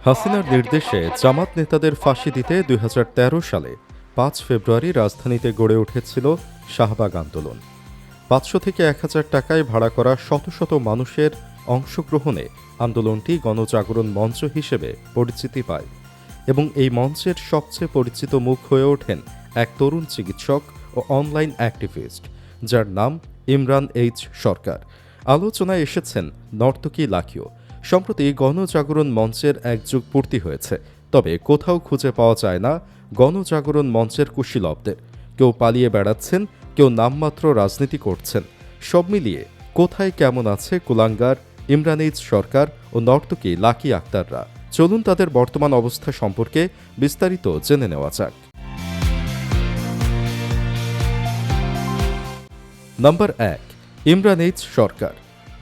হাসিনার নির্দেশে জামাত নেতাদের ফাঁসি দিতে ২০১৩ সালে ৫ ফেব্রুয়ারি রাজধানীতে গড়ে উঠেছিল শাহবাগ আন্দোলন। ৫০০ থেকে ১,০০০ টাকায় ভাড়া করা শত শত মানুষের অংশগ্রহণে আন্দোলনটি গণজাগরণ মঞ্চ হিসেবে পরিচিতি পায় এবং এই মঞ্চের সবচেয়ে পরিচিত মুখ হয়ে ওঠেন এক তরুণ চিকিৎসক ও অনলাইন অ্যাক্টিভিস্ট, যার নাম ইমরান এইচ সরকার। আলোচনায় এসেছেন নর্তকী লাকিও। সম্প্রতি গণজাগরণ মঞ্চের এক যুগ পূর্তি হয়েছে, তবে কোথাও খুঁজে পাওয়া যায় না গণজাগরণ মঞ্চের কুশীলবদের। কেউ পালিয়ে বেড়াচ্ছেন, কেউ নামমাত্র রাজনীতি করছেন। সব মিলিয়ে কোথায় কেমন আছে কুলাঙ্গার ইমরান এইচ সরকার ও নর্তকী লাকি আক্তাররা? চলুন তাদের বর্তমান অবস্থা সম্পর্কে বিস্তারিত জেনে নেওয়া যাক। নাম্বার ১, ইমরান এইচ সরকার।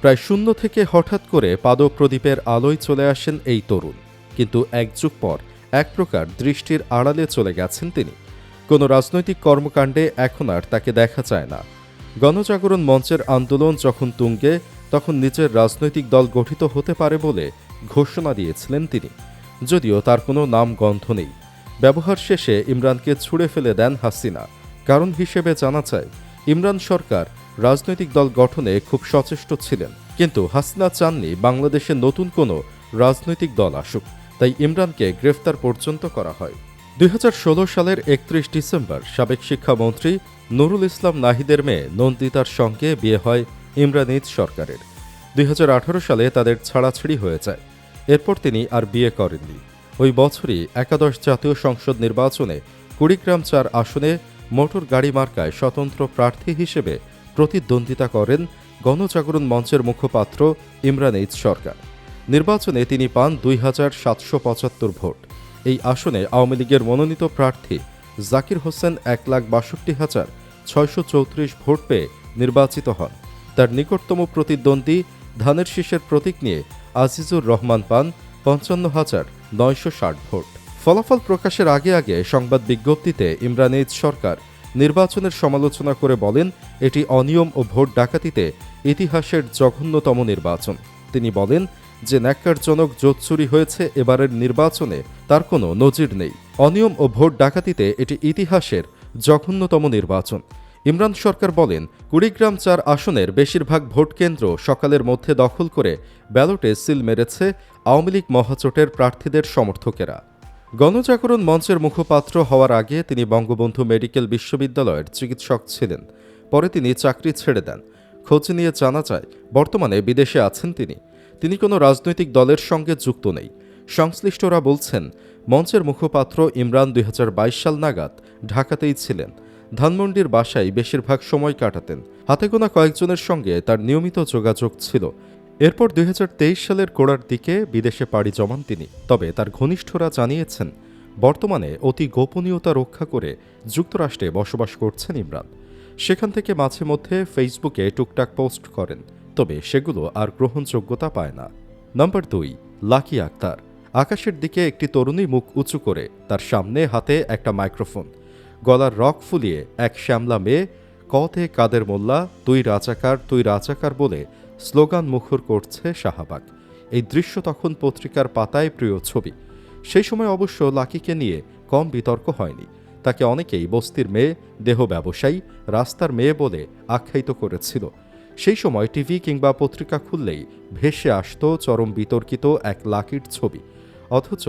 প্রায় শূন্য থেকে হঠাৎ করে পাদপ্রদীপের আলোয় চলে আসেন এই তরুণ, কিন্তু এক যুগ পর এক প্রকার দৃষ্টির আড়ালে চলে গেছেন তিনি। কোনো রাজনৈতিক কর্মকাণ্ডে এখন আর তাকে দেখা যায় না। গণজাগরণ মঞ্চের আন্দোলন যখন তুঙ্গে, তখন নিজের রাজনৈতিক দল গঠিত হতে পারে বলে ঘোষণা দিয়েছিলেন তিনি, যদিও তার কোনো নাম গন্ধ নেই। ব্যবহার শেষে ইমরানকে ছুঁড়ে ফেলে দেন হাসিনা। কারণ হিসেবে জানা যায়, ইমরান সরকার রাজনৈতিক দল গঠনে খুব সচেষ্ট ছিলেন, কিন্তু হাসিনা চাননি বাংলাদেশে নতুন কোনো রাজনৈতিক দল আসুক, তাই ইমরানকে গ্রেফতার পর্যন্ত করা হয়। ২০১৬ সালের ৩১ ডিসেম্বর সাবেক শিক্ষামন্ত্রী নুরুল ইসলাম নাহিদের মেয়ে নন্দিতার সঙ্গে বিয়ে হয় ইমরান এইচ সরকারের। ২০১৮ সালে তাদের ছাড়াছাড়ি হয়ে যায়। এরপর তিনি আর বিয়ে করেননি। ওই বছরই একাদশ জাতীয় সংসদ নির্বাচনে কুড়িগ্রাম ৪ আসনে মোটর গাড়ি মার্কায় স্বতন্ত্র প্রার্থী হিসেবে প্রতিদ্বন্দ্বিতা করেন গণজাগরণ মঞ্চের মুখপাত্র ইমরান এইচ সরকার। নির্বাচনে তিনি পান ২,৭৭৫ ভোট। এই আসনে আওয়ামী লীগের মনোনীত প্রার্থী জাকির হোসেন ১,৬২,৬৩৪ ভোট পেয়ে নির্বাচিত হন। তার নিকটতম প্রতিদ্বন্দ্বী ধানের শীষের প্রতীক নিয়ে আজিজুর রহমান পান ৫৫,৯৬০ ভোট। ফলাফল প্রকাশের আগে আগে সংবাদ বিজ্ঞপ্তিতে ইমরান এইচ সরকার নির্বাচনের সমালোচনা করে বলেন, এটি অনিয়ম ও ভোট ডাকাতিতে ইতিহাসের জঘন্যতম নির্বাচন। তিনি বলেন যে ন্যাক্কারজনক জোট চুরি হয়েছে এবারের নির্বাচনে, তার কোনো নজির নেই। অনিয়ম ও ভোট ডাকাতিতে এটি ইতিহাসের জঘন্যতম নির্বাচন। ইমরান সরকার বলেন, কুড়িগ্রাম ৪ আসনের বেশিরভাগ ভোট কেন্দ্র সকালের মধ্যে দখল করে ব্যালটে সিল মেরেছে আওয়ামী লীগ মহাজোটের প্রার্থীদের সমর্থকেরা। গণজাগরণ মঞ্চের মুখপাত্র হওয়ার আগে তিনি বঙ্গবন্ধু মেডিকেল বিশ্ববিদ্যালয়ের চিকিৎসক ছিলেন। পরে তিনি চাকরি ছেড়ে দেন। খোঁজ নিয়ে জানা যায়, বর্তমানে বিদেশে আছেন তিনি কোনো রাজনৈতিক দলের সঙ্গে যুক্ত নেই। সংশ্লিষ্টরা বলছেন, মঞ্চের মুখপাত্র ইমরান ২০২২ সাল নাগাদ ঢাকাতেই ছিলেন। ধানমন্ডির বাসায় বেশিরভাগ সময় কাটাতেন। হাতে গোনা কয়েকজনের সঙ্গে তার নিয়মিত যোগাযোগ ছিল। এরপর ২০২৩ সালের গোড়ার দিকে বিদেশে পাড়ি জমান তিনি। তবে তার ঘনিষ্ঠরা জানিয়েছেন, বর্তমানে অতি গোপনীয়তা রক্ষা করে যুক্তরাষ্ট্রে বসবাস করছেন ইমরান। সেখান থেকে মাঝে মধ্যে ফেসবুকে টুকটাক পোস্ট করেন, তবে সেগুলো আর গ্রহণযোগ্যতা পায় না। নাম্বার ২, লাকি আক্তার। আকাশের দিকে একটি তরুণী মুখ উঁচু করে, তার সামনে হাতে একটা মাইক্রোফোন, গলার রক ফুলিয়ে এক শ্যামলা মেয়ে কতে কাদের মোল্লা, তুই রাজাকার বলে স্লোগান মুখর করছে শাহবাগ। এই দৃশ্য তখন পত্রিকার পাতায় প্রিয় ছবি। সেই সময় অবশ্য লাকিকে নিয়ে কম বিতর্ক হয়নি। তাকে অনেকেই বস্তির মেয়ে, দেহ ব্যবসায়ী, রাস্তার মেয়ে বলে আখ্যায়িত করেছিল। সেই সময় টিভি কিংবা পত্রিকা খুললেই ভেসে আসত চরম বিতর্কিত এক লাকির ছবি। অথচ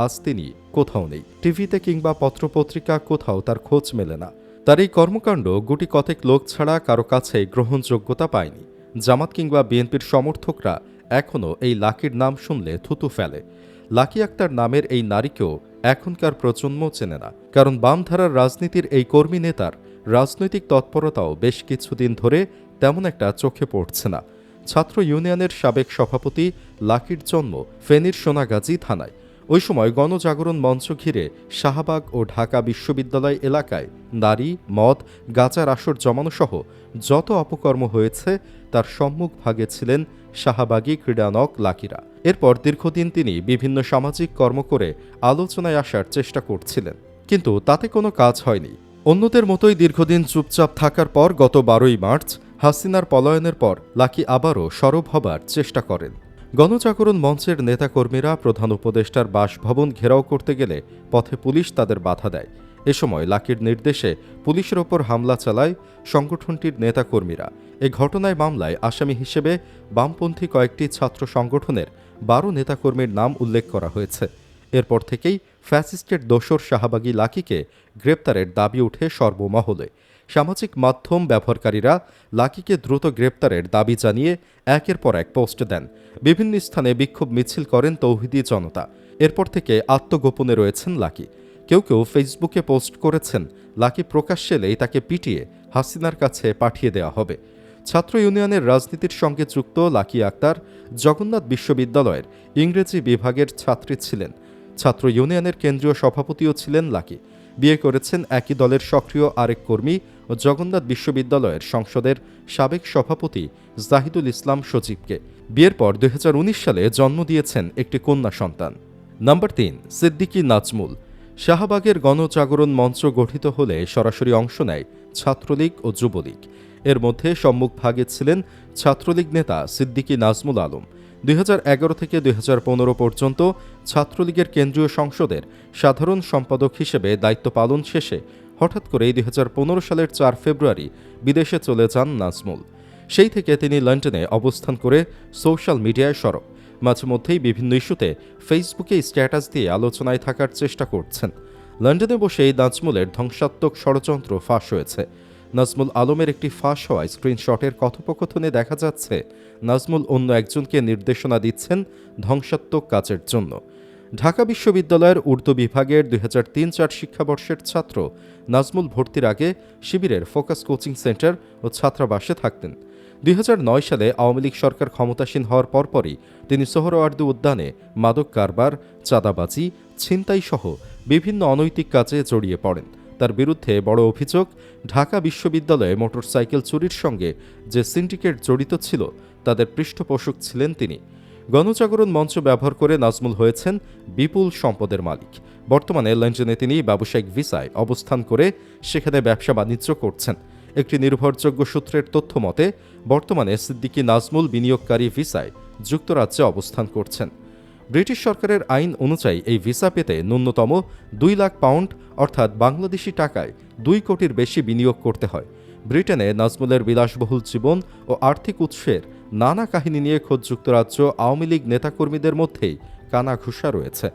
আজ তিনি কোথাও নেই। টিভিতে কিংবা পত্রপত্রিকা কোথাও তার খোঁজ মেলে না। তার এই কর্মকাণ্ড গুটি কতেক লোক ছাড়া কারো কাছে গ্রহণযোগ্যতা পায়নি। জামাত কিংবা বিএনপির সমর্থকরা এখনও এই লাকির নাম শুনলে থুতু ফেলে। লাকি আক্তার নামের এই নারীকেও এখনকার প্রজন্ম চেনে না, কারণ বামধারার রাজনীতির এই কর্মী নেতার রাজনৈতিক তৎপরতাও বেশ কিছুদিন ধরে তেমন একটা চোখে পড়ছে না। ছাত্র ইউনিয়নের সাবেক সভাপতি লাকির জন্ম ফেনীর সোনাগাজী থানায়। ওই সময় গণজাগরণ মঞ্চ ঘিরে শাহবাগ ও ঢাকা বিশ্ববিদ্যালয় এলাকায় নারী, মদ, গাঁজার আসর জমানো সহ যত অপকর্ম হয়েছে তার সম্মুখ ভাগে ছিলেন শাহবাগী ক্রীড়ানক লাকিরা। এরপর দীর্ঘদিন তিনি বিভিন্ন সামাজিক কর্ম করে আলোচনায় আসার চেষ্টা করছিলেন, কিন্তু তাতে কোনো কাজ হয়নি। অন্যদের মতোই দীর্ঘদিন চুপচাপ থাকার পর গত ১২ই মার্চ হাসিনার পলায়নের পর লাকি আবারও সরব হবার চেষ্টা করেন। গণজাগরণ মঞ্চের নেতাকর্মীরা প্রধান উপদেষ্টার বাসভবন ঘেরাও করতে গেলে পথে পুলিশ তাদের বাধা দেয়। এ সময় লাকির নির্দেশে পুলিশের ওপর হামলা চালায় সংগঠনটির নেতাকর্মীরা। এ ঘটনায় মামলায় আসামি হিসেবে বামপন্থী কয়েকটি ছাত্র সংগঠনের 12 নেতাকর্মীর নাম উল্লেখ করা হয়েছে। এরপর থেকেই ফ্যাসিস্টের দোসর শাহবাগী লাকিকে গ্রেপ্তারের দাবি ওঠে সর্বমহলে। সামাজিক মাধ্যম ব্যবহারকারীরা লাকিকে দ্রুত গ্রেপ্তারের দাবি জানিয়ে একের পর এক পোস্ট দেন। বিভিন্ন স্থানে বিক্ষোভ মিছিল করেন তৌহিদি জনতা। এরপর থেকে আত্মগোপনে রয়েছেন লাকি। কেউ কেউ ফেসবুকে পোস্ট করেছেন লাকি প্রকাশ্যে এলেই তাকে পিটিয়ে হাসিনার কাছে পাঠিয়ে দেওয়া হবে। ছাত্র ইউনিয়নের রাজনীতির সঙ্গে যুক্ত লাকি আক্তার জগন্নাথ বিশ্ববিদ্যালয়ের ইংরেজি বিভাগের ছাত্রী ছিলেন। ছাত্র ইউনিয়নের কেন্দ্রীয় সভাপতিও ছিলেন লাকি। বিয়ে করেছেন একই দলের সক্রিয় আরেক কর্মী ও জগন্নাথ বিশ্ববিদ্যালয়ের সংসদের সাবেক সভাপতি জাহিদুল ইসলাম সজীবকে। বিয়ের পর 2019 সালে জন্ম দিয়েছেন একটি কন্যা সন্তান। নাম্বার 3, সিদ্দিকী নাজমুল। শাহবাগের গণজাগরণ মঞ্চ গঠিত হলে সরাসরি অংশ নেয় ছাত্রলীগ ও যুবলীগ। এর মধ্যে সম্মুখভাগে ছিলেন ছাত্রলীগ নেতা সিদ্দিকী নাজমুল আলম। 2011 থেকে 2015 পর্যন্ত ছাত্রলীগের কেন্দ্রীয় সংসদের সাধারণ সম্পাদক হিসেবে দায়িত্ব পালন শেষে হঠাৎ করেই 2015 সালের 4 ফেব্রুয়ারি বিদেশে চলে যান নাজমুল। সেই থেকে তিনি লন্ডনে অবস্থান করে সোশ্যাল মিডিয়ায় সরব। মাঝে মধ্যেই বিভিন্ন ইস্যুতে ফেসবুকে স্ট্যাটাস দিয়ে আলোচনায় থাকার চেষ্টা করছেন। লন্ডনে বসেই নাজমুলের ধ্বংসাত্মক ষড়যন্ত্র ফাঁস হয়েছে। নাজমুল আলমের একটি ফাঁস হওয়ায় স্ক্রিনশটের কথোপকথনে দেখা যাচ্ছে নাজমুল অন্য একজনকে নির্দেশনা দিচ্ছেন ধ্বংসাত্মক কাজের জন্য। ঢাকা বিশ্ববিদ্যালয়ের উর্দু বিভাগের 2003-04 শিক্ষাবর্ষের ছাত্র নাজমুল ভর্তির আগে শিবিরের ফোকাস কোচিং সেন্টার ও ছাত্রাবাসে থাকতেন। 2009 সালে আওয়ামী লীগ সরকার ক্ষমতাসীন হওয়ার পরপরই তিনি সোহরাওয়ার্দী উদ্যানে মাদক কারবার, চাঁদাবাজি, ছিনতাই সহ বিভিন্ন অনৈতিক কাজে জড়িয়ে পড়েন। তার বিরুদ্ধে বড় অভিযোগ, ঢাকা বিশ্ববিদ্যালয়ে মোটরসাইকেল চুরির সঙ্গে যে সিন্ডিকেট জড়িত ছিল তাদের পৃষ্ঠপোষক ছিলেন তিনি। গণজাগরণ মঞ্চ ব্যবহার করে নাজমুল হয়েছেন বিপুল সম্পদের মালিক। বর্তমানে লন্ডনে তিনি ব্যবসায়িক ভিসায় অবস্থান করে সেখানে ব্যবসা বাণিজ্য করছেন। একটি নির্ভরযোগ্য সূত্রের তথ্য মতে বর্তমানে সিদ্দিকী নাজমুল বিনিয়োগকারী ভিসায় যুক্তরাজ্যে অবস্থান করছেন। ব্রিটিশ সরকারের আইন অনুযায়ী এই ভিসা পেতে ন্যূনতম 2 লাখ পাউন্ড অর্থাৎ বাংলাদেশি টাকায় 2 কোটির বেশি বিনিয়োগ করতে হয়। ব্রিটেনে নাজমুলের বিলাসবহুল জীবন ও আর্থিক উৎসের নানা কাহিনী নিয়ে খোদ যুক্তরাজ্য আওয়ামী লীগ নেতাকর্মীদের মধ্যেই কানাঘুষা রয়েছে।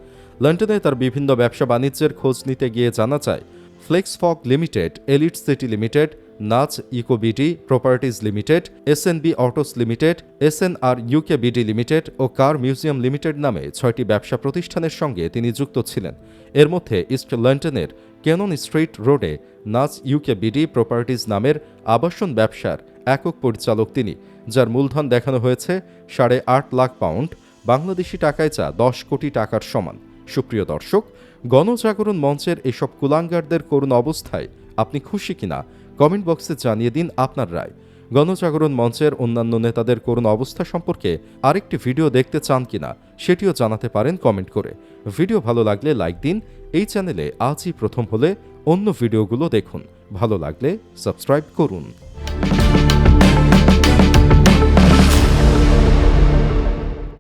লন্ডনে তার বিভিন্ন ব্যবসা বাণিজ্যের খোঁজ নিতে গিয়ে জানা যায় flex fog limited, elite city limited, Naz eco BD properties limited, SNB autos limited, SNR UK BD limited ও কার মিউজিয়াম লিমিটেড নামে 6টি ব্যবসা প্রতিষ্ঠানের সঙ্গে তিনি যুক্ত ছিলেন। এর মধ্যে ইস্ট লন্ডনের ক্যানন স্ট্রিট রোডে নাজ ইউকে বিডি প্রপার্টিজ নামের আবাসন ব্যবসার একক পরিচালক তিনি, যার মূলধন দেখানো হয়েছে 8.5 লাখ পাউন্ড, বাংলাদেশি টাকায় যা 10 কোটি টাকার সমান। সুপ্রিয় দর্শক, গণজাগরণ মঞ্চের এসব কুলাঙ্গারদের করুণ অবস্থায় আপনি খুশি কিনা কমেন্ট বক্সে জানিয়ে দিন আপনার রায়। গণজাগরণ মঞ্চের অন্যান্য নেতাদের করুণ অবস্থা সম্পর্কে আরেকটি ভিডিও দেখতে চান কিনা সেটিও জানাতে পারেন কমেন্ট করে। ভিডিও ভালো লাগলে লাইক দিন। এই চ্যানেলে আজই প্রথম হলে অন্য ভিডিওগুলো দেখুন। ভালো লাগলে সাবস্ক্রাইব করুন।